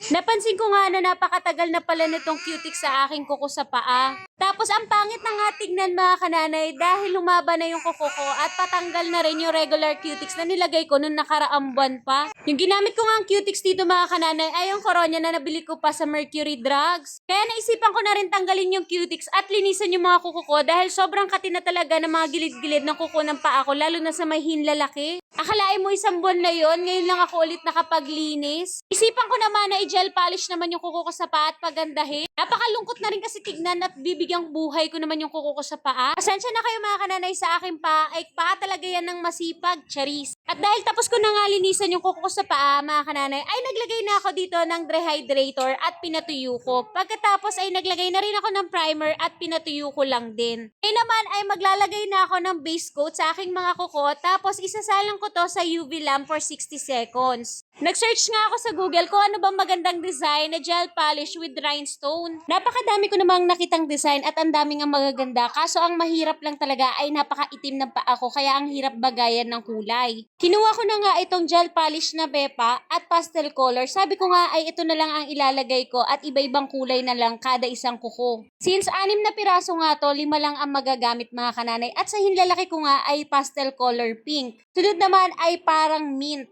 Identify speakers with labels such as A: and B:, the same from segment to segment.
A: Napansin ko nga na napakatagal na pala nitong cutex sa aking kuko sa paa. Tapos ang pangit na nga tignan mga kananay dahil lumaba na yung kuko ko at patanggal na rin yung regular cutex na nilagay ko nung nakaraang buwan pa. Yung ginamit ko nga ang cutex dito mga kananay ay yung Coronia na nabili ko pa sa Mercury Drugs. Kaya naisipan ko na rin tanggalin yung cutex at linisan yung mga kuko ko dahil sobrang kati na talaga ng mga gilid-gilid ng kuko ng paa ko lalo na sa may hinlalaki. Akalain mo isang buwan na yon, ngayon lang ako ulit nakapaglinis. Isipan ko naman na i-gel polish naman yung kuko ko sa paa at pagandahin. Napakalungkot na rin kasi tignan at bibigyang buhay ko naman yung kuko ko sa paa. Pasensya na kayo mga kananay sa aking paa, ay paa talaga yan ng masipag, charis. At dahil tapos ko na nga linisan yung kuko ko sa paa mga kananay, ay naglagay na ako dito ng dehydrator at pinatuyo ko. Pagkatapos ay naglagay na rin ako ng primer at pinatuyo ko lang din. Ngayon naman ay maglalagay na ako ng base coat sa aking mga kuko tapos isasalang ko to sa UV lamp for 60 seconds. Nag-search nga ako sa Google kung ano bang magandang design na gel polish with rhinestone. Napakadami ko namang nakitang design at ang dami nga magaganda. Kaso ang mahirap lang talaga ay napakaitim ng paa ko kaya ang hirap bagayan ng kulay. Kinuha ko na nga itong gel polish na Bepa at pastel color. Sabi ko nga ay ito na lang ang ilalagay ko at iba-ibang kulay na lang kada isang kuko. Since 6 na piraso nga to, 5 lang ang magagamit mga kananay. At sa hinlalaki ko nga ay pastel color pink. Sunod naman ay parang mint.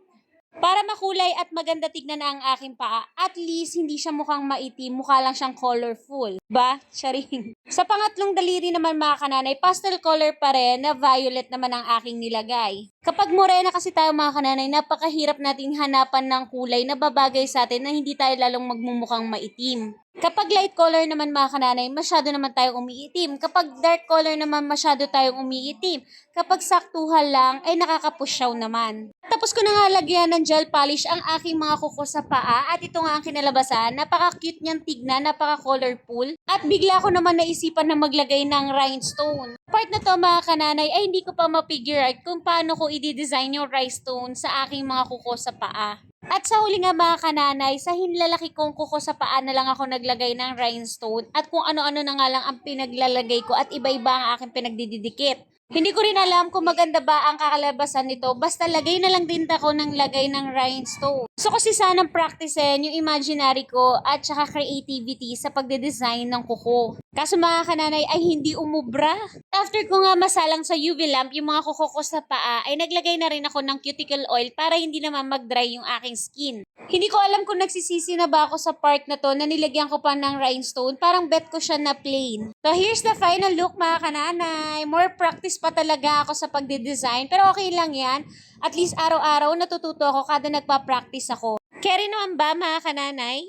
A: Para makulay at maganda tignan na ang aking paa, at least hindi siya mukhang maitim, mukha lang siyang colorful. Ba? Charing. Sa pangatlong daliri naman mga kananay, pastel color pa rin na violet naman ang aking nilagay. Kapag morena kasi tayo mga kananay, napakahirap nating hanapan ng kulay na babagay sa atin na hindi tayo lalong magmumukhang maitim. Kapag light color naman mga kananay, masyado naman tayong umiitim. Kapag dark color naman, masyado tayong umiitim. Kapag saktuhan lang, ay nakakapusyaw naman. Tapos ko na nga lagyan ng gel polish ang aking mga kuko sa paa at ito nga ang kinalabasan. Napaka-cute niyang tignan, napaka-colorful. At bigla ko naman naisipan na maglagay ng rhinestone. Part na to mga kananay ay hindi ko pa ma-figure out kung paano ko i-design yung rhinestone sa aking mga kuko sa paa. At sa huli nga mga kananay, sa hinlalaki kong kuko sa paa na lang ako naglagay ng rhinestone at kung ano-ano na nga lang ang pinaglalagay ko at iba-iba ang aking pinagdidikit. Hindi ko rin alam kung maganda ba ang kakalabasan nito, basta lagay na lang din ako ng lagay ng rhinestone. So kasi sanang practicein yung imaginary ko at saka creativity sa pagde-design ng kuko. Kaso mga kananay ay hindi umubra. After ko nga masalang sa UV lamp yung mga kuko ko sa paa, ay naglagay na rin ako ng cuticle oil para hindi naman mag-dry yung aking skin. Hindi ko alam kung nagsisisi na ba ako sa part na to na nilagyan ko pa ng rhinestone. Parang bet ko siya na plain. So here's the final look mga kananay. More practice pa talaga ako sa pagde-design. Pero okay lang yan. At least araw-araw natututo ako kada nagpa-practice ako. Carry naman ba mga kananay?